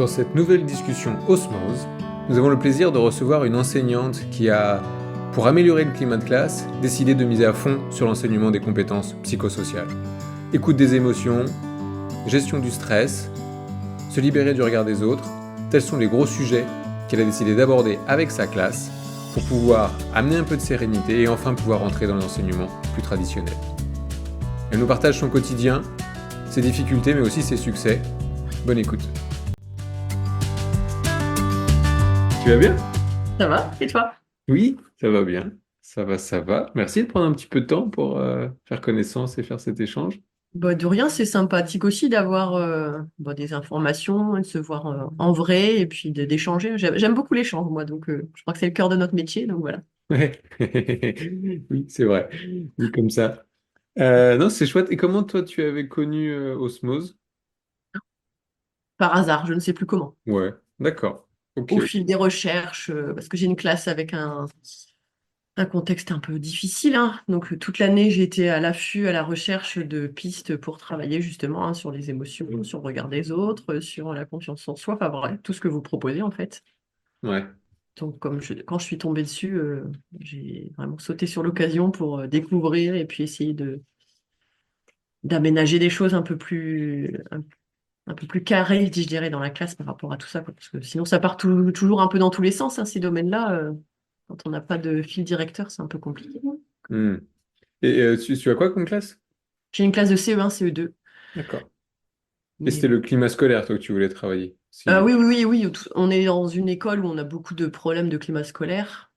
Dans cette nouvelle discussion Osmose, nous avons le plaisir de recevoir une enseignante qui a, pour améliorer le climat de classe, décidé de miser à fond sur l'enseignement des compétences psychosociales. Écoute des émotions, gestion du stress, se libérer du regard des autres, tels sont les gros sujets qu'elle a décidé d'aborder avec sa classe pour pouvoir amener un peu de sérénité et enfin pouvoir entrer dans l'enseignement plus traditionnel. Elle nous partage son quotidien, ses difficultés mais aussi ses succès. Bonne écoute. Tu vas bien? Ça va? Et toi? Oui, ça va bien. Ça va, ça va. Merci de prendre un petit peu de temps pour faire connaissance et faire cet échange. Bah, de rien, c'est sympathique aussi d'avoir des informations, de se voir en vrai et puis d'échanger. J'aime beaucoup l'échange, moi, donc je crois que c'est le cœur de notre métier, donc voilà. Ouais. Oui, c'est vrai. Dit comme ça. Non, c'est chouette. Et comment toi tu avais connu Osmose? Par hasard, je ne sais plus comment. Ouais, d'accord. Ok. Au fil des recherches, parce que j'ai une classe avec un contexte un peu difficile, hein. Donc toute l'année, j'ai été à l'affût, à la recherche de pistes pour travailler justement hein, sur les émotions, sur le regard des autres, sur la confiance en soi, enfin bref, tout ce que vous proposez en fait. Ouais. Donc, quand je suis tombée dessus, j'ai vraiment sauté sur l'occasion pour découvrir et puis essayer d'aménager des choses un peu plus carrées, je dirais, dans la classe par rapport à tout ça, quoi. Parce que sinon, ça part toujours un peu dans tous les sens, hein, ces domaines-là. Quand on n'a pas de fil directeur, c'est un peu compliqué. Hmm. Et tu as quoi comme classe? J'ai une classe de CE1, CE2. D'accord. Et Mais c'était le climat scolaire, toi, que tu voulais travailler. oui, oui, oui, oui. On est dans une école où on a beaucoup de problèmes de climat scolaire.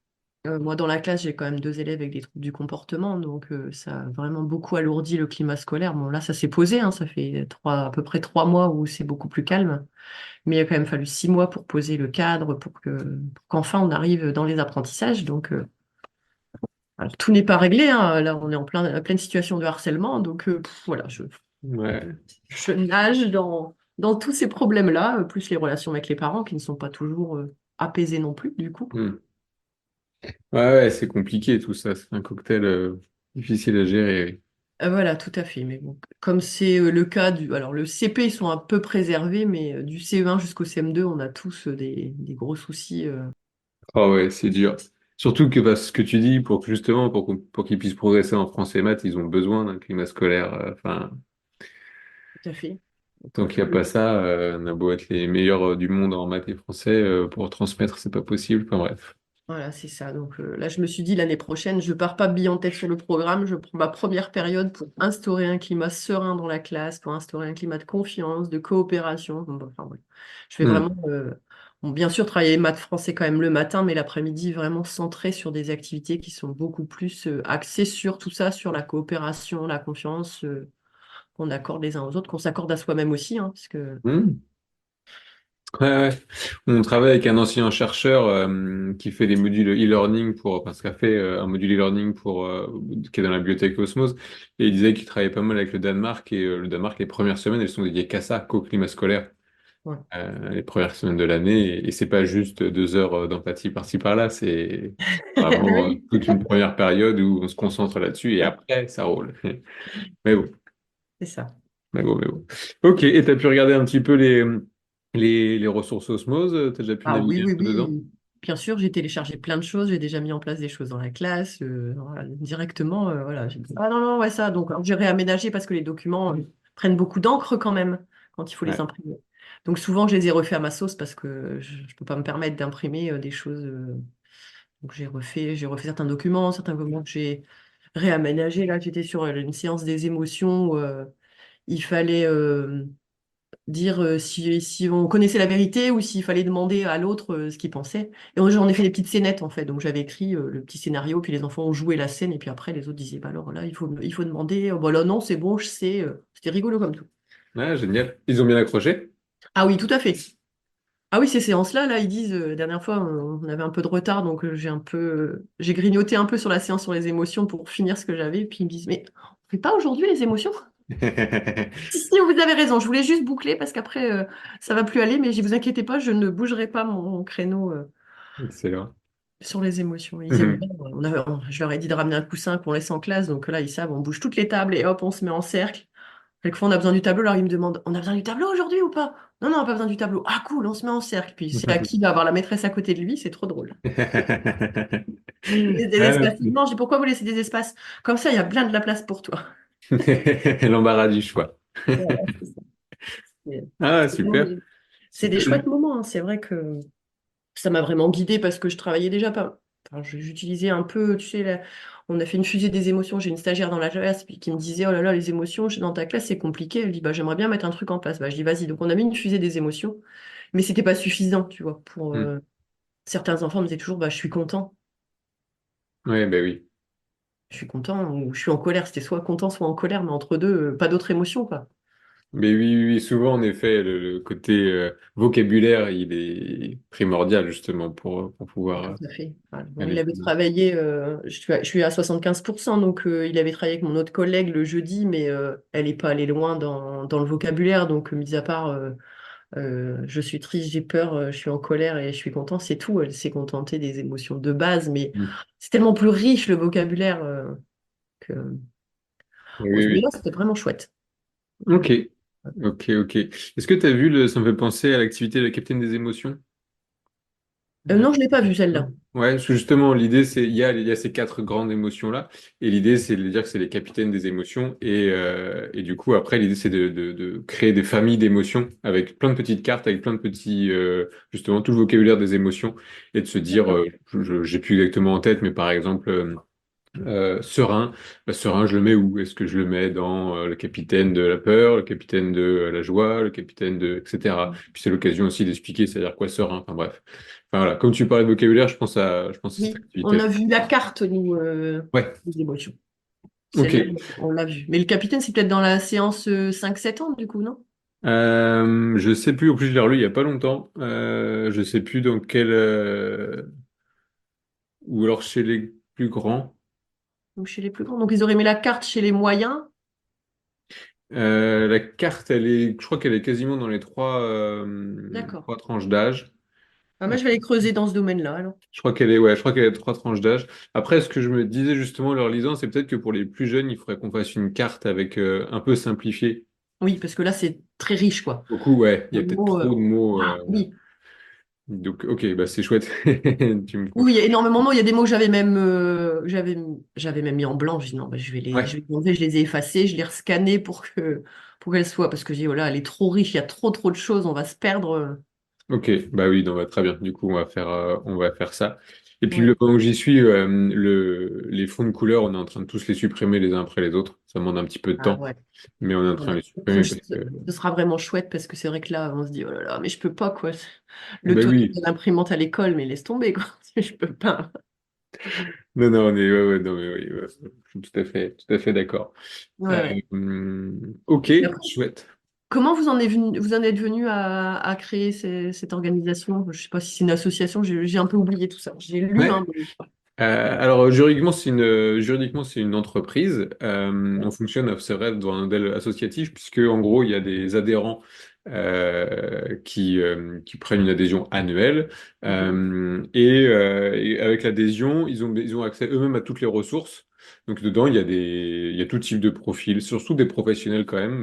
Moi, dans la classe, j'ai quand même deux élèves avec des troubles du comportement, donc ça a vraiment beaucoup alourdi le climat scolaire. Bon, là, ça s'est posé, hein, ça fait à peu près 3 mois où c'est beaucoup plus calme, mais il a quand même fallu 6 mois pour poser le cadre, pour qu'enfin on arrive dans les apprentissages. Donc, alors, tout n'est pas réglé, hein. Là, on est en pleine situation de harcèlement, donc voilà, Ouais. je nage dans tous ces problèmes-là, plus les relations avec les parents qui ne sont pas toujours apaisées non plus, du coup. Hmm. Ouais, ouais, c'est compliqué tout ça. C'est un cocktail difficile à gérer. Oui. Voilà, tout à fait. Mais bon, comme c'est le cas du... Alors, le CP, ils sont un peu préservés, mais du CE1 jusqu'au CM2, on a tous des gros soucis. Ah ouais, c'est dur. Surtout que bah, ce que tu dis, pour que justement, pour qu'ils puissent progresser en français et maths, ils ont besoin d'un climat scolaire. Enfin, Tout à fait. Donc, tant qu'il n'y a pas ça, on a beau être les meilleurs du monde en maths et français, pour transmettre, c'est pas possible. Enfin bref. voilà, c'est ça. Donc là, je me suis dit, l'année prochaine, je pars pas bille en tête sur le programme. Je prends ma première période pour instaurer un climat serein dans la classe, pour instaurer un climat de confiance, de coopération. Bon, bah, enfin, voilà. Je vais Hmm. vraiment... bon, bien sûr, travailler maths français quand même le matin, mais l'après-midi, vraiment centré sur des activités qui sont beaucoup plus axées sur tout ça, sur la coopération, la confiance qu'on accorde les uns aux autres, qu'on s'accorde à soi-même aussi, hein, parce que... Hmm. Ouais, ouais. On travaille avec un ancien chercheur qui fait des modules e-learning parce qu'il a fait un module e-learning qui est dans la bibliothèque Osmose, et il disait qu'il travaillait pas mal avec le Danemark, et le Danemark, les premières semaines, elles sont dédiées qu'à ça, qu'au climat scolaire. Ouais. Les premières semaines de l'année, et c'est pas juste 2 heures d'empathie par-ci par-là, c'est vraiment Oui, toute une première période où on se concentre là-dessus et après ça roule. Mais bon, c'est ça. mais bon, mais bon. Ok, et t'as pu regarder un petit peu les ressources Osmose, t'as déjà pu Ah oui, naviguer un oui, peu dedans? oui. Bien sûr, j'ai téléchargé plein de choses, j'ai déjà mis en place des choses dans la classe, voilà, directement, voilà. J'ai dit, ah non, non, ouais, ça. Donc, alors, j'ai réaménagé parce que les documents prennent beaucoup d'encre quand même quand il faut les Ouais. imprimer. Donc, souvent, je les ai refaits à ma sauce parce que je ne peux pas me permettre d'imprimer des choses. Donc, j'ai refait certains documents que j'ai réaménagés. Là, j'étais sur une séance des émotions où il fallait. Dire si on connaissait la vérité ou s'il fallait demander à l'autre ce qu'il pensait. Et moi, j'en ai fait des petites scénettes en fait. Donc j'avais écrit le petit scénario, puis les enfants ont joué la scène, et puis après les autres disaient, bah alors là, il faut demander. Bah là, non, c'est bon, je sais. C'était rigolo comme tout. Ouais, génial. Ils ont bien accroché? Ah oui, tout à fait. Ah oui, ces séances-là, là, ils disent, la dernière fois, on avait un peu de retard, donc j'ai grignoté un peu sur la séance sur les émotions pour finir ce que j'avais, et puis ils me disent, mais on fait pas aujourd'hui les émotions? Si, si, vous avez raison, je voulais juste boucler parce qu'après, ça va plus aller, mais vous inquiétez pas, je ne bougerai pas mon créneau Excellent. sur les émotions. Ils aiment bien. Je leur ai dit de ramener un coussin qu'on laisse en classe, donc là, ils savent, on bouge toutes les tables et hop, on se met en cercle. Quelquefois, on a besoin du tableau, alors ils me demandent, on a besoin du tableau aujourd'hui ou pas? Non, non, pas besoin du tableau. Ah, cool, on se met en cercle. Puis c'est à qui va avoir la maîtresse à côté de lui, c'est trop drôle. Il laisse des Ah, espaces immenses. Je dis, pourquoi vous laissez des espaces? Comme ça, il y a plein de la place pour toi. l'embarras du choix. Voilà, c'est ça. C'est Ah, c'est vraiment super. c'est des Super. chouettes moments, hein. C'est vrai que ça m'a vraiment guidée parce que je travaillais déjà pas. Enfin, j'utilisais un peu, tu sais, on a fait une fusée des émotions. J'ai une stagiaire dans la classe puis qui me disait, oh là là, les émotions dans ta classe, c'est compliqué. Elle dit, bah, j'aimerais bien mettre un truc en place. Bah, je dis, vas-y. Donc, on a mis une fusée des émotions, mais c'était pas suffisant, tu vois. Pour Hmm. certains enfants, me disaient toujours, bah, je suis content. Ouais, ben oui. Je suis content ou je suis en colère. C'était soit content, soit en colère, mais entre deux, pas d'autres émotions, quoi. Mais oui, oui, oui, souvent, en effet, le côté vocabulaire, il est primordial, justement, pour pouvoir Tout à fait. Voilà. Bon, il aller avait plus loin. travaillé, je suis à 75%, donc il avait travaillé avec mon autre collègue le jeudi, mais elle n'est pas allée loin dans le vocabulaire. Donc, mis à part je suis triste, j'ai peur, je suis en colère et je suis content, c'est tout. Elle s'est contentée des émotions de base, mais Hmm. c'est tellement plus riche le vocabulaire que. Oui, Bon, oui, mais là, oui. c'était vraiment chouette. Ok, ok, ok. Est-ce que tu as vu ça me fait penser à l'activité de la capitaine des émotions? Non, je ne l'ai pas vue Non. celle-là. Ouais, parce que justement, l'idée, c'est, il y a ces quatre grandes émotions-là, et l'idée, c'est de dire que c'est les capitaines des émotions, et du coup, après, l'idée, c'est de créer des familles d'émotions avec plein de petites cartes, avec plein de petits, justement, tout le vocabulaire des émotions, et de se dire, D'accord. j'ai plus exactement en tête, mais par exemple, serein, serein, je le mets où? Est-ce que je le mets dans le capitaine de la peur, le capitaine de la joie, le capitaine de, etc. Puis c'est l'occasion aussi d'expliquer, c'est-à-dire quoi serein. Enfin bref. Enfin, voilà. Comme tu parlais de vocabulaire, je pense à cette Oui, on activité-là. a vu la carte, nous, Ouais. des émotions. Ok. Celle-là, on l'a vue. Mais le capitaine, c'est peut-être dans la séance 5-7 ans, du coup, non? Je sais plus. En plus, je l'ai relu il y a pas longtemps. Je sais plus dans quel, ou alors chez les plus grands. Donc chez les plus grands. Donc ils auraient mis la carte chez les moyens. La carte, je crois qu'elle est quasiment dans les D'accord. trois tranches d'âge. Ah, moi, je vais aller creuser dans ce domaine-là, alors. Je crois qu'elle a trois tranches d'âge. Après, ce que je me disais justement en leur lisant, c'est peut-être que pour les plus jeunes, il faudrait qu'on fasse une carte avec un peu simplifiée. Oui, parce que là, c'est très riche, quoi. Beaucoup, ouais, il y Le a peut-être mot, trop de mots. oui. Donc, ok, bah c'est chouette. Tu me Oui, il y a confirmes. énormément de mots. Il y a des mots que j'avais même mis en blanc. Je dis non, bah, je Ouais, vais les enlever, je les ai effacés, je les rescannés pour qu'elles soient. Parce que je dis, voilà, elle est trop riche, il y a trop, trop de choses, on va se perdre. ok, bah oui, non, bah, très bien. Du coup, on va faire ça. Et puis, Ouais. pendant que j'y suis, les fonds de couleur, on est en train de tous les supprimer les uns après les autres. Ça demande un petit peu de Ah temps, ouais. mais on est en train Ouais. de les supprimer parce que. Ce sera vraiment chouette parce que c'est vrai que là, on se dit, oh là là, mais je peux pas, quoi. Le Bah tonneau oui, de l'imprimante à l'école, mais laisse tomber, quoi. Je peux pas. non, non, ouais, ouais, non, mais oui, ouais, je suis tout à fait d'accord. Ouais, ouais. Ok, Et après, chouette. comment vous en êtes venu à créer cette organisation? Je sais pas si c'est une association, j'ai un peu oublié tout ça. J'ai lu, Ouais. hein, mais... Alors juridiquement c'est une entreprise. On fonctionne, c'est vrai, dans un modèle associatif puisque en gros il y a des adhérents qui prennent une adhésion annuelle Mhm. et avec l'adhésion ils ont accès eux-mêmes à toutes les ressources. Donc dedans il y a tout type de profils, surtout des professionnels quand même,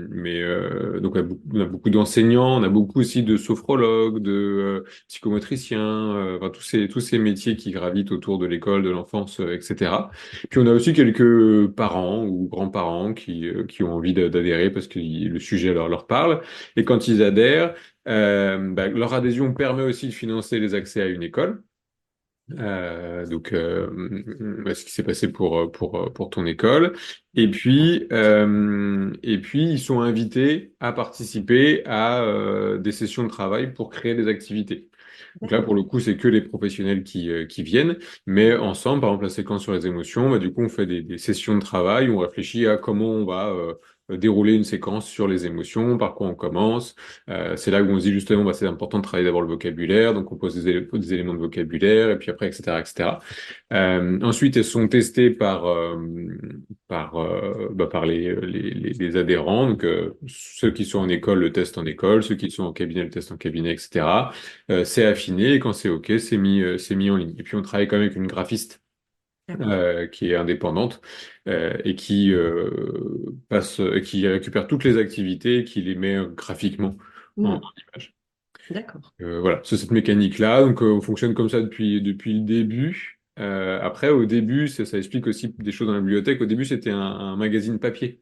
mais donc on a beaucoup d'enseignants, on a beaucoup aussi de sophrologues, de psychomotriciens, enfin, tous ces métiers qui gravitent autour de l'école, de l'enfance, etc. Puis on a aussi quelques parents ou grands-parents qui ont envie d'adhérer parce que le sujet leur parle. Et quand ils adhèrent, leur adhésion permet aussi de financer les accès à une école. Ce qui s'est passé pour ton école. Et puis, ils sont invités à participer à des sessions de travail pour créer des activités. Donc là, D'accord. pour le coup, c'est que les professionnels qui viennent, mais ensemble, par exemple, la séquence sur les émotions, bah, du coup, on fait des sessions de travail où on réfléchit à comment on va dérouler une séquence sur les émotions, par quoi on commence. C'est là où on se dit justement, bah, c'est important de travailler d'abord le vocabulaire, donc on pose des éléments de vocabulaire, et puis après, etc., etc. Ensuite, elles sont testées par les adhérents. Donc, ceux qui sont en école le testent en école, ceux qui sont en cabinet le testent en cabinet, etc. C'est affiné et quand c'est OK, c'est mis en ligne. Et puis, on travaille quand même avec une graphiste D'accord. qui est indépendante et qui récupère toutes les activités et qui les met graphiquement en Mhm. image. D'accord. Voilà, c'est cette mécanique-là. Donc, on fonctionne comme ça depuis le début. Après, au début, ça explique aussi des choses dans la bibliothèque. Au début, c'était un magazine papier.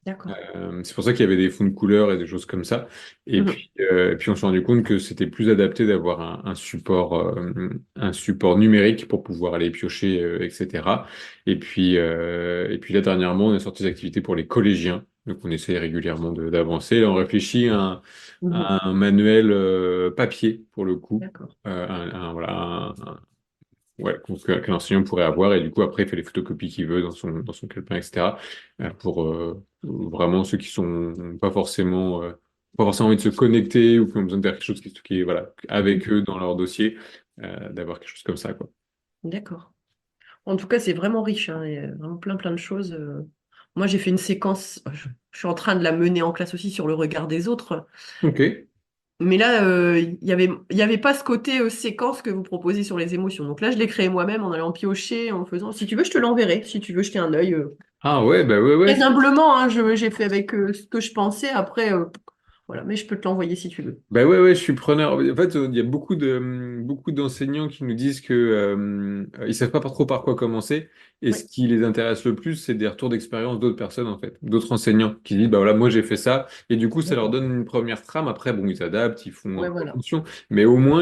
D'accord. C'est pour ça qu'il y avait des fonds de couleurs et des choses comme ça. Mhm. Et puis on s'est rendu compte que c'était plus adapté d'avoir un support numérique pour pouvoir aller piocher, etc. Et puis là, dernièrement, on a sorti des activités pour les collégiens. Donc on essaie régulièrement d'avancer. Là, on réfléchit Mhm. à un manuel papier, pour le coup. D'accord. Voilà, ouais, qu'un enseignant pourrait avoir, et du coup après il fait les photocopies qu'il veut dans son calepin, etc. Pour vraiment ceux qui sont pas forcément envie de se connecter ou qui ont besoin de faire quelque chose qui est voilà, avec Mhm. eux dans leur dossier, d'avoir quelque chose comme ça, quoi. D'accord. En tout cas, c'est vraiment riche, hein, il y a vraiment plein plein de choses. Moi, j'ai fait une séquence, je suis en train de la mener en classe aussi sur le regard des autres. Ok. Mais là, il y avait pas ce côté séquence que vous proposez sur les émotions. Donc là, je l'ai créé moi-même en allant piocher, en faisant. Si tu veux, je te l'enverrai. Si tu veux jeter un œil. Ah ouais, bah ouais, Très ouais. humblement, hein, j'ai fait avec ce que je pensais. Après, voilà, mais je peux te l'envoyer si tu veux. Bah ouais, ouais, je suis preneur. En fait, il y a beaucoup d'enseignants qui nous disent que ils savent pas trop par quoi commencer. Et ce Oui, qui les intéresse le plus, c'est des retours d'expérience d'autres personnes, en fait, d'autres enseignants qui disent, bah voilà, moi j'ai fait ça. Et du coup, ça leur d'accord. donne une première trame. Après, bon, ils adaptent, ils font un Ouais, peu voilà. attention. Mais au moins,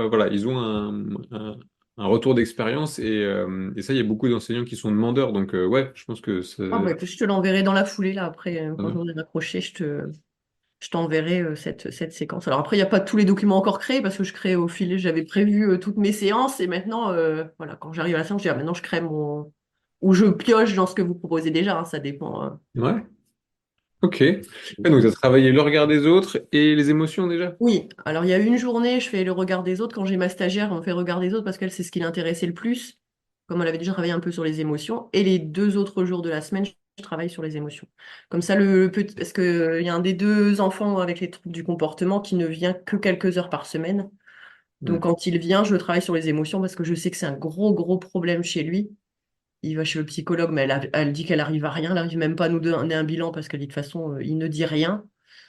voilà, ils ont un retour d'expérience. Et ça, il y a beaucoup d'enseignants qui sont demandeurs. Donc, ouais, je pense que Ah, bah, écoute, je te l'enverrai dans la foulée, là, après, quand ça- j'en ai raccroché, je t'enverrai cette séquence. Alors après, il n'y a pas tous les documents encore créés parce que je crée au fil, j'avais prévu toutes mes séances et maintenant, voilà, quand j'arrive à la séance, je dis, ah, maintenant je crée mon... Ou je pioche dans ce que vous proposez déjà, hein, ça dépend. Ouais, ok. Ouais, donc, tu as travaillé le regard des autres et les émotions déjà? Oui, alors il y a une journée, je fais le regard des autres. Quand j'ai ma stagiaire, on fait regard des autres parce qu'elle, c'est ce qui l'intéressait le plus, comme elle avait déjà travaillé un peu sur les émotions. Et les 2 autres jours de la semaine, je travaille sur les émotions. Comme ça, le petit, parce que, il y a un des 2 enfants avec les troubles du comportement qui ne vient que quelques heures par semaine. Donc, Hmm. quand il vient, je travaille sur les émotions parce que je sais que c'est un gros, gros problème chez lui. Il va chez le psychologue, mais elle dit qu'elle arrive à rien. Elle n'arrive même pas à nous donner un bilan parce qu'elle dit de toute façon, il ne dit rien.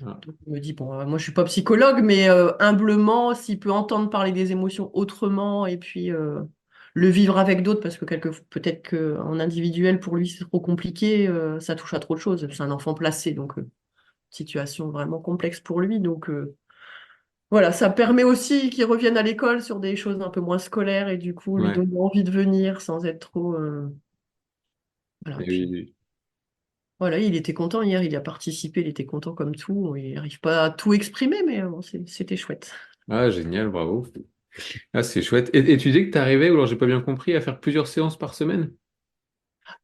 Ah. Donc, je me dis, bon, moi, je suis pas psychologue, mais humblement, s'il peut entendre parler des émotions autrement et puis le vivre avec d'autres, parce que peut-être qu'en individuel, pour lui, c'est trop compliqué, ça touche à trop de choses. C'est un enfant placé, donc situation vraiment complexe pour lui. Donc, voilà, ça permet aussi qu'il revienne à l'école sur des choses un peu moins scolaires et du coup, lui Ouais. donner envie de venir sans être trop. Voilà, Et oui, puis oui. voilà, il était content hier, il y a participé, il était content comme tout. Il n'arrive pas à tout exprimer, mais bon, c'était chouette. Ah, génial, bravo. Ah, c'est chouette. Et tu dis que tu arrivais, ou alors j'ai pas bien compris, à faire plusieurs séances par semaine?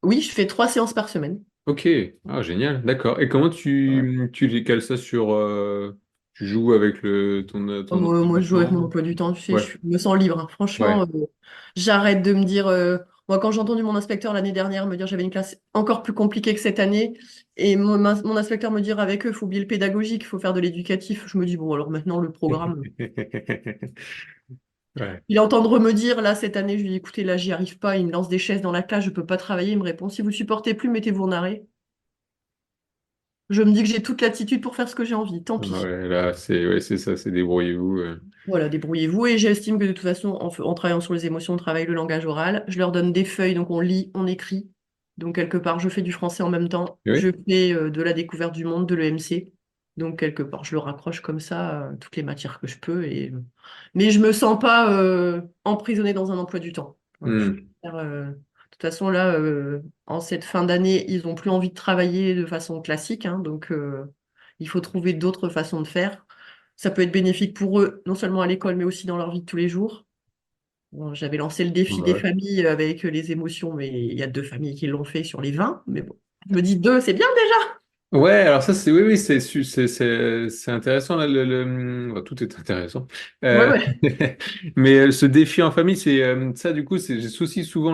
Oui, je fais 3 séances par semaine. Ok, ah, génial, d'accord. Et comment Voilà. tu les cales ça sur... tu joues avec ton Moi, je joue avec mon temps? emploi du temps, tu sais, Ouais, je me sens libre, hein. Franchement, ouais. j'arrête de me dire. Moi, quand j'ai entendu mon inspecteur l'année dernière me dire j'avais une classe encore plus compliquée que cette année, et mon inspecteur me dire avec eux, il faut oublier le pédagogique, il faut faire de l'éducatif, je me dis, bon, alors maintenant, le programme. Ouais. Il est entendre me dire, là, cette année, je lui dis, écoutez, là, j'y arrive pas, il me lance des chaises dans la classe, je peux pas travailler. Il me répond, si vous supportez plus, mettez-vous en arrêt. Je me dis que j'ai toute l'attitude pour faire ce que j'ai envie, tant pis. Ouais, là, c'est ça, c'est débrouillez-vous. Voilà, débrouillez-vous. Et j'estime que de toute façon, en travaillant sur les émotions, on travaille le langage oral. Je leur donne des feuilles, donc on lit, on écrit. Donc quelque part, je fais du français en même temps. Oui? Je fais de la découverte du monde, de l'EMC. Donc quelque part, je le raccroche comme ça, toutes les matières que je peux. Mais je me sens pas emprisonnée dans un emploi du temps. Voilà, Hmm. de toute façon, là, en cette fin d'année, ils n'ont plus envie de travailler de façon classique, hein, donc il faut trouver d'autres façons de faire. Ça peut être bénéfique pour eux, non seulement à l'école, mais aussi dans leur vie de tous les jours. Bon, j'avais lancé le défi des Ouais. familles avec les émotions, mais il y a 2 familles qui l'ont fait sur les 20. Mais bon, je me dis deux, c'est bien déjà. Ouais, alors ça, c'est oui, oui, c'est intéressant là, enfin, tout est intéressant. Ouais, Euh, ouais. mais ce défi en famille, c'est ça du coup, c'est j'ai aussi souvent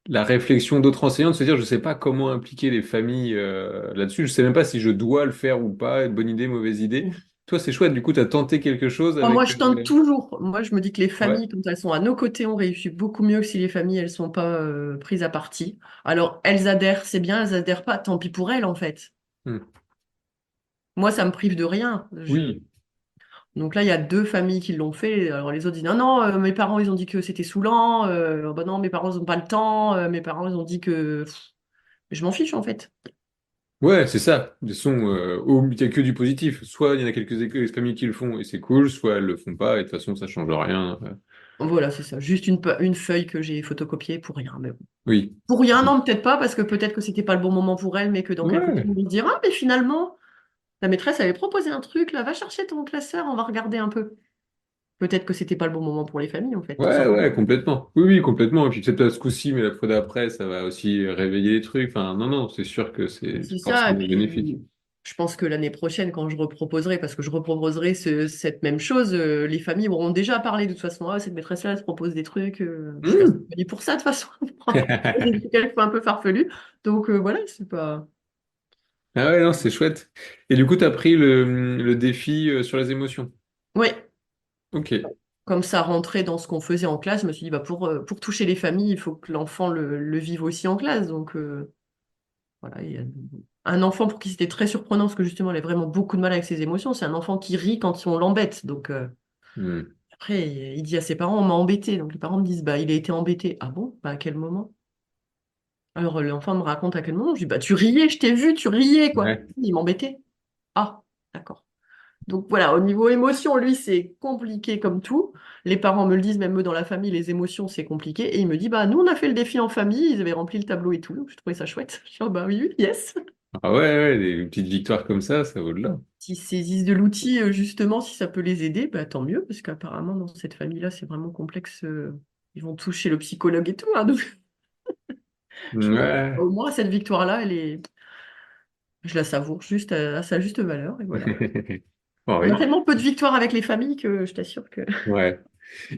la réflexion d'autres enseignants de se dire, je sais pas comment impliquer les familles là-dessus. Je sais même pas si je dois le faire ou pas. Une bonne idée, mauvaise idée. Toi, c'est chouette. Du coup, tu as tenté quelque chose Moi, avec. je tente toujours. Moi, je me dis que les Ouais. familles, quand elles sont à nos côtés, on réussit beaucoup mieux que si les familles, elles sont pas prises à partie. Alors, elles adhèrent, c'est bien, elles adhèrent pas, tant pis pour elles, en fait. Hmm. moi, ça me prive de rien. Oui. Donc là, il y a deux familles qui l'ont fait. Alors les autres disent non, non, mes parents, ils ont dit que c'était saoulant. Bah non, mes parents, ils n'ont pas le temps. Mes parents, ils ont dit que... Je m'en fiche, en fait. Ouais, c'est ça. De toute façon, il n'y a que du positif. Soit il y en a quelques familles qui le font et c'est cool, soit elles le font pas et de toute façon, ça change rien. Voilà, c'est ça. Juste une feuille que j'ai photocopiée pour rien. Mais bon. Oui. Pour rien, non, peut-être pas, parce que peut-être que c'était pas le bon moment pour elle, mais que dans quelques temps, Ouais. on me dira, ah, mais finalement, la maîtresse avait proposé un truc, là, va chercher ton classeur, on va regarder un peu. Peut-être que c'était pas le bon moment pour les familles, en fait, tout Ouais, simplement. ouais, complètement. Oui, oui, complètement. Et puis peut-être pas ce coup-ci, mais la fois d'après, ça va aussi réveiller les trucs. Enfin, non, non, c'est sûr que C'est c'est ça, et forcément bénéfique. puis je pense que l'année prochaine, quand je reproposerai, parce que je reproposerai cette même chose, les familles auront déjà parlé de toute façon, ah, cette maîtresse-là, elle se propose des trucs, je suis assez Hmm. connue pour ça, de toute façon, pour proposer des trucs quelquefois un peu farfelus. Donc voilà, c'est pas... Ah ouais, non, c'est chouette. Et du coup, tu as pris le défi sur les émotions. Ouais, Ok. comme ça rentrait dans ce qu'on faisait en classe, je me suis dit, bah, pour toucher les familles, il faut que l'enfant le vive aussi en classe. Donc voilà, il y a un enfant pour qui c'était très surprenant, parce que justement, elle a vraiment beaucoup de mal avec ses émotions. C'est un enfant qui rit quand on l'embête. Donc Hmm. après, il dit à ses parents, on m'a embêté. Donc les parents me disent, bah, il a été embêté. Ah bon? Bah, à quel moment? Alors l'enfant me raconte à quel moment. Je dis, bah, tu riais, je t'ai vu, tu riais, quoi. Ouais. Il m'embêtait. Ah, d'accord. Donc voilà, au niveau émotion, lui, c'est compliqué comme tout. Les parents me le disent, même eux dans la famille, les émotions, c'est compliqué. Et il me dit, bah nous, on a fait le défi en famille, ils avaient rempli le tableau et tout. Donc je trouvais ça chouette. Je dis, oh, bah oui, oui, yes. Ah ouais, ouais, des petites victoires comme ça vaut de là. S'ils saisissent de l'outil, justement, si ça peut les aider, bah tant mieux, parce qu'apparemment, dans cette famille-là, c'est vraiment complexe. Ils vont toucher le psychologue et tout, hein. Donc, je me dis, Ouais. au moins, cette victoire-là, je la savoure juste à sa juste valeur. Et voilà. Ah On a oui. tellement peu de victoires avec les familles que je t'assure que. Ouais.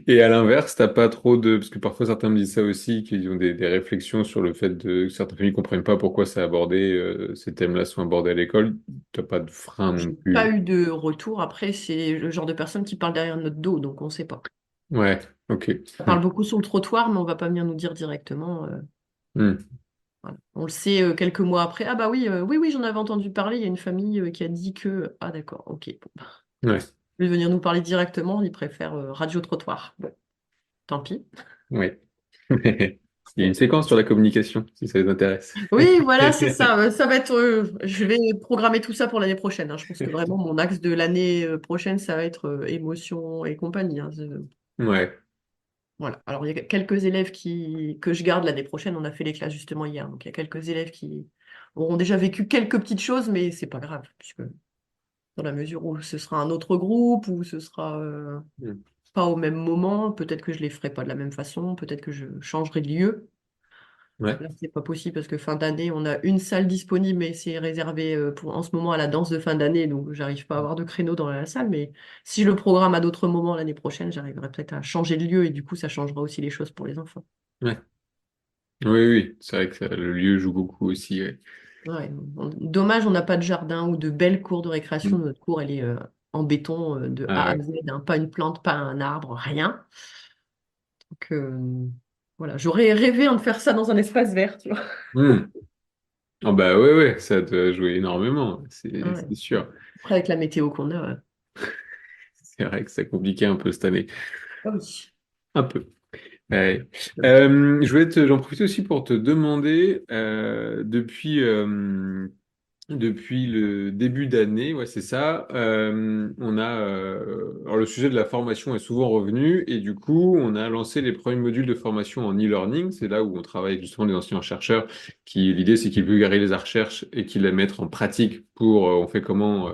Et à l'inverse, t'as pas trop de... Parce que parfois certains me disent ça aussi, qu'ils ont des réflexions sur le fait que certaines familles comprennent pas pourquoi c'est abordé, ces thèmes-là sont abordés à l'école. T'as pas de frein non J'ai pas plus. eu de retour. Après, c'est le genre de personne qui parle derrière notre dos, donc on ne sait pas. Ouais, ok. Ça parle beaucoup sur le trottoir, mais on va pas venir nous dire directement. Hmm. Voilà. On le sait quelques mois après. Ah bah oui, oui, oui, j'en avais entendu parler. Il y a une famille qui a dit que. Ah d'accord, ok. Bon. Ouais, Au lieu de venir nous parler directement, ils préfèrent radio-trottoir. Bon, tant pis. ouais. Il y a une séquence sur la communication, si ça les intéresse. Oui, voilà, c'est ça. Ça va être. Je vais programmer tout ça pour l'année prochaine, hein. Je pense que vraiment mon axe de l'année prochaine, ça va être émotion et compagnie, hein. Ouais, Voilà. Alors, il y a quelques élèves que je garde l'année prochaine. On a fait les classes justement hier. Donc, il y a quelques élèves qui auront déjà vécu quelques petites choses, mais c'est pas grave, puisque dans la mesure où ce sera un autre groupe, ou ce sera hmm. pas au même moment, peut-être que je les ferai pas de la même façon, peut-être que je changerai de lieu. Ouais, Là, c'est pas possible parce que fin d'année, on a une salle disponible, mais c'est réservé en ce moment à la danse de fin d'année, donc j'arrive pas à avoir de créneau dans la salle. Mais si je le programme à d'autres moments l'année prochaine, j'arriverai peut-être à changer de lieu et du coup, ça changera aussi les choses pour les enfants. ouais. Oui, oui, c'est vrai que le lieu joue beaucoup aussi. Ouais. Ouais, dommage, on n'a pas de jardin ou de belles cours de récréation. Hmm. Notre cour, elle est en béton de Ah A à ouais. Z, hein. Pas une plante, pas un arbre, rien. Donc voilà, j'aurais rêvé de faire ça dans un espace vert, tu vois. Hmm. Ah bah ouais, ouais, ça doit jouer énormément, Ouais. c'est sûr. Après, avec la météo qu'on a, C'est vrai que ça compliqué un peu cette année. ah oui. Un peu. Ouais. Donc, J'en profite aussi pour te demander, depuis le début d'année, ouais, c'est ça, alors le sujet de la formation est souvent revenu et du coup, on a lancé les premiers modules de formation en e-learning. C'est là où on travaille avec justement des enseignants-chercheurs l'idée, c'est qu'ils vulgarisent la recherche et qu'ils la mettent en pratique on fait comment,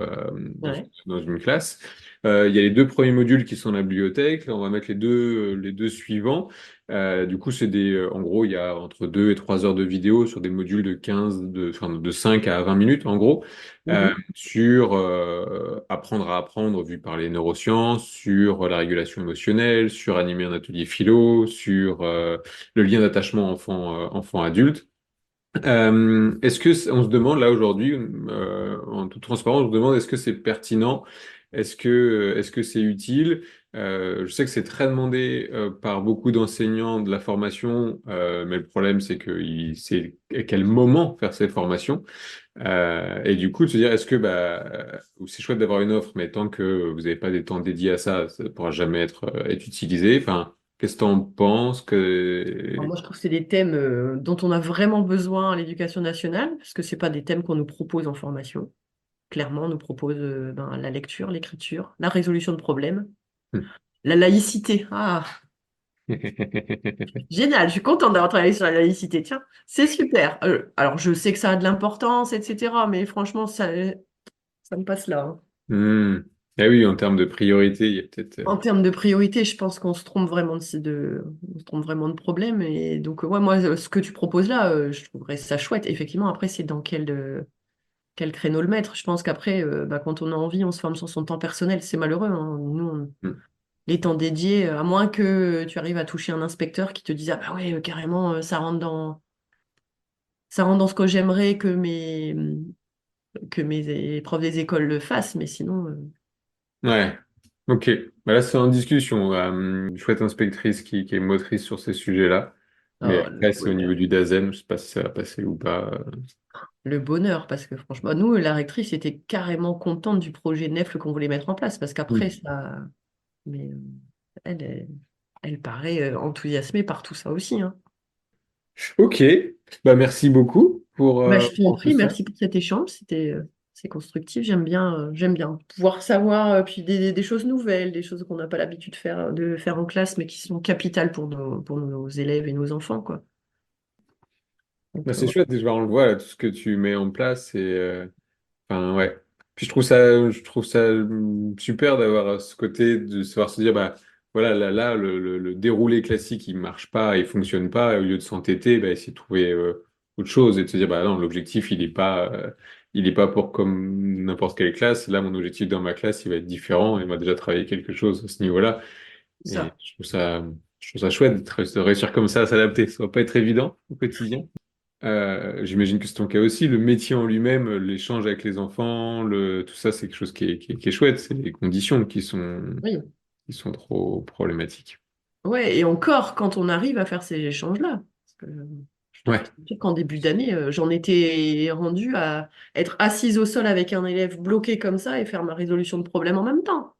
ouais. dans une classe. Il y a les deux premiers modules qui sont la bibliothèque. Là, on va mettre les deux suivants. Du coup, en gros, il y a entre 2 et 3 heures de vidéo sur des modules enfin, de 5 à 20 minutes, en gros, Mhm. sur apprendre à apprendre vu par les neurosciences, sur la régulation émotionnelle, sur animer un atelier philo, sur le lien d'attachement enfant-adulte. Est-ce que on se demande là aujourd'hui, en toute transparence, on se demande est-ce que c'est pertinent est-ce que c'est utile? Je sais que c'est très demandé par beaucoup d'enseignants de la formation, mais le problème c'est c'est à quel moment faire ces formations. Et du coup, de se dire, est-ce que c'est chouette d'avoir une offre, mais tant que vous n'avez pas des temps dédiés à ça, ça ne pourra jamais être utilisé. Enfin, qu'est-ce que tu en penses Alors que... moi, je trouve que c'est des thèmes dont on a vraiment besoin à l'éducation nationale, parce que c'est pas des thèmes qu'on nous propose en formation. Clairement, on nous propose la lecture, l'écriture, la résolution de problèmes, la laïcité. Ah, génial, je suis contente d'avoir travaillé sur la laïcité. Tiens, c'est super. Alors, je sais que ça a de l'importance, etc., mais franchement, ça me passe là, hein. Hmm. Ah oui, en termes de priorité, il y a peut-être... En termes de priorité, je pense qu'on se trompe vraiment on se trompe vraiment de problème. Et donc, ouais, moi, ce que tu proposes là, je trouverais ça chouette. Effectivement, après, c'est dans quel créneau le mettre. Je pense qu'après, quand on a envie, on se forme sur son temps personnel. C'est malheureux, hein. Nous, Hmm. les temps dédiés, à moins que tu arrives à toucher un inspecteur qui te dise, ah bah ouais, carrément, ça rentre dans ce que j'aimerais que mes profs des écoles le fassent. Mais sinon, Ouais, ok. Là, c'est en discussion. Chouette inspectrice qui est motrice sur ces sujets-là. Mais oh, après, c'est au niveau du DAZEN, je sais pas si ça va passer ou pas. le bonheur, parce que franchement, nous, la rectrice était carrément contente du projet NEFL qu'on voulait mettre en place, parce qu'après, Hmm. ça. Mais elle, elle, elle paraît enthousiasmée par tout ça aussi, hein. Ok, merci beaucoup Bah, je t'en pour tout prie, ça. merci pour cet échange, c'est constructif, j'aime bien pouvoir savoir puis des choses nouvelles, des choses qu'on n'a pas l'habitude de faire en classe, mais qui sont capitales pour nos élèves et nos enfants, quoi. Donc, C'est ouais. chouette, déjà, on le voit, là, tout ce que tu mets en place. Enfin, ouais. Puis je trouve ça super d'avoir ce côté de savoir se dire, bah, voilà, là, le déroulé classique, il marche pas, il fonctionne pas. Et au lieu de s'entêter, bah, essayer de trouver autre chose et de se dire, bah, non, l'objectif, il est pas pour comme n'importe quelle classe. Là, mon objectif dans ma classe, il va être différent et on va déjà travailler quelque chose à ce niveau-là. Et Ça. je trouve ça chouette de réussir comme ça à s'adapter. Ça va pas être évident au quotidien. J'imagine que c'est ton cas aussi. Le métier en lui-même, l'échange avec les enfants, tout ça, c'est quelque chose qui est chouette. C'est les conditions Oui. qui sont trop problématiques. Ouais, et encore, quand on arrive à faire ces échanges-là. Parce que je dois Ouais. te dire qu'en début d'année, j'en étais rendue à être assise au sol avec un élève bloqué comme ça et faire ma résolution de problème en même temps.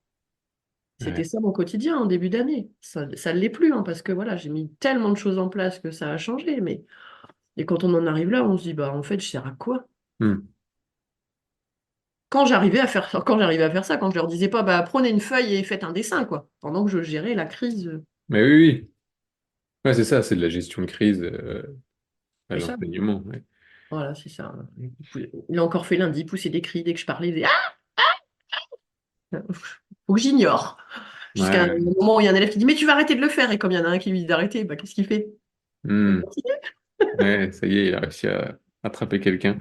C'était Ouais. ça mon quotidien en début d'année. Ça ne l'est plus, hein, parce que voilà, j'ai mis tellement de choses en place que ça a changé. Mais et quand on en arrive là, on se dit, bah en fait, je sers à quoi? Hmm. Quand j'arrivais à faire ça, quand je leur disais pas, bah prenez une feuille et faites un dessin, quoi, pendant que je gérais la crise. Mais oui, oui. Ouais, c'est ça, c'est de la gestion de crise à C'est ça. l'enseignement. Ouais. Voilà, c'est ça. Il a encore fait lundi, pousser des cris dès que je parlais. Il faisait, ah! Faut que j'ignore. Jusqu'à un Ouais. moment où il y a un élève qui dit, mais tu vas arrêter de le faire. Et comme il y en a un qui lui dit d'arrêter, bah qu'est-ce qu'il fait? Il Hmm. continue. Ouais, ça y est, il a réussi à attraper quelqu'un.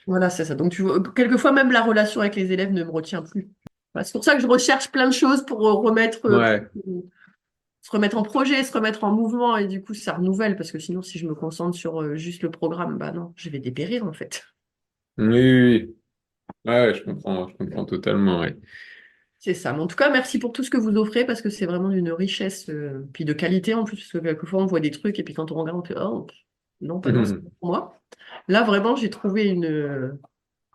Voilà, c'est ça. Donc, tu vois, quelquefois, même la relation avec les élèves ne me retient plus. Voilà, c'est pour ça que je recherche plein de choses pour Ouais. se remettre en projet, se remettre en mouvement. Et du coup, ça renouvelle. Parce que sinon, si je me concentre sur juste le programme, bah non, je vais dépérir, en fait. Oui, oui, oui. Ouais, je comprends totalement. Ouais. C'est ça. Mais en tout cas, merci pour tout ce que vous offrez parce que c'est vraiment d'une richesse, puis de qualité en plus, parce que quelquefois on voit des trucs et puis quand on regarde, on fait oh, non, pas non, c'est pas pour moi. Là, vraiment, j'ai trouvé une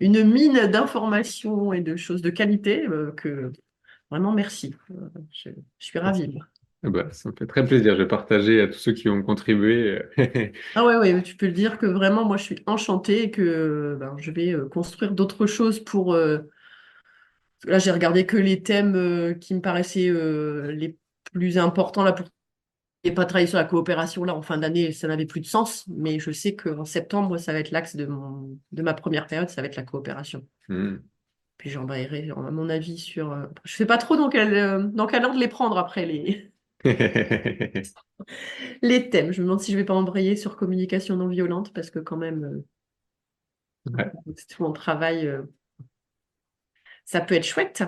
mine d'informations et de choses de qualité que vraiment merci. Je suis ravie, moi. Ah bah, ça me fait très plaisir. Je vais partager à tous ceux qui ont contribué. Ah ouais, ouais, tu peux le dire que vraiment, moi, je suis enchantée et que ben, je vais construire d'autres choses pour. Là, j'ai regardé que les thèmes qui me paraissaient les plus importants là pour n'ai pas travaillé sur la coopération là en fin d'année, ça n'avait plus de sens, mais je sais qu'en septembre, ça va être l'axe de ma première période, ça va être la coopération. Hmm. Puis j'embrayerai, à mon avis, sur. Je sais pas trop dans quel ordre les prendre après les thèmes. Je me demande si je vais pas embrayer sur communication non violente, parce que quand même, Ouais. c'est tout mon travail, ça peut être chouette.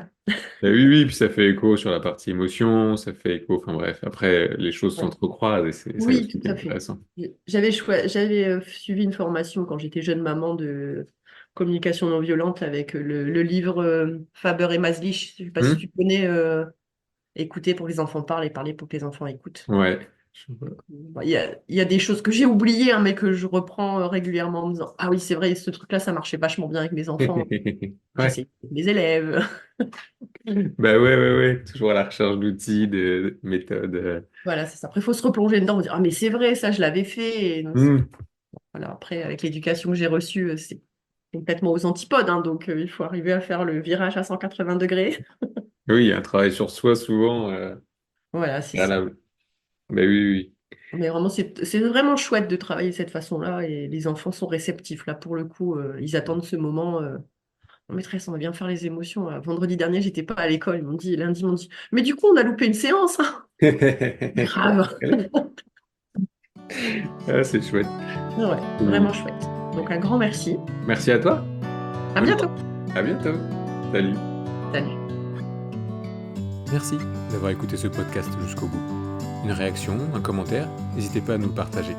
Oui, oui, puis ça fait écho sur la partie émotion, ça fait écho, enfin bref, après les choses Ouais. s'entrecroisent et c'est ça Oui, aussi tout qui est à fait. intéressant. J'avais suivi une formation quand j'étais jeune maman communication non violente avec le livre Faber et Maslich. Je sais pas si Hmm. tu connais écouter pour que les enfants parlent et parler pour que les enfants écoutent. Ouais. Bon, il y a des choses que j'ai oubliées, hein, mais que je reprends régulièrement en me disant, ah oui, c'est vrai, ce truc-là, ça marchait vachement bien avec mes enfants. Ouais. J'essaie avec mes élèves. Bah ouais. Toujours à la recherche d'outils, de méthodes. Voilà, c'est ça. Après, il faut se replonger dedans, dire, ah mais c'est vrai, ça, je l'avais fait. Et non, Hmm. voilà, après, avec l'éducation que j'ai reçue, c'est complètement aux antipodes, hein, donc il faut arriver à faire le virage à 180 degrés. Oui, il y a un travail sur soi souvent Voilà, c'est ça. préalable. Bah oui. Mais vraiment, c'est vraiment chouette de travailler de cette façon-là et les enfants sont réceptifs. Là, pour le coup, ils attendent ce moment. Oh, maîtresse, on va bien faire les émotions. Vendredi dernier, j'étais pas à l'école. Ils m'ont dit, lundi, ils m'ont dit, mais du coup, on a loupé une séance, hein. Grave. Ah, c'est chouette. Ouais, Hmm. vraiment chouette. Donc, un grand merci. Merci à toi. À Bonne bientôt. journée. À bientôt. Salut. Salut. Merci d'avoir écouté ce podcast jusqu'au bout. Une réaction, un commentaire, n'hésitez pas à nous le partager.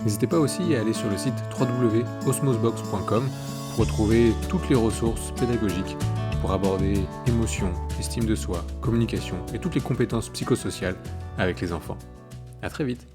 N'hésitez pas aussi à aller sur le site www.osmosbox.com pour retrouver toutes les ressources pédagogiques pour aborder émotion, estime de soi, communication et toutes les compétences psychosociales avec les enfants. À très vite.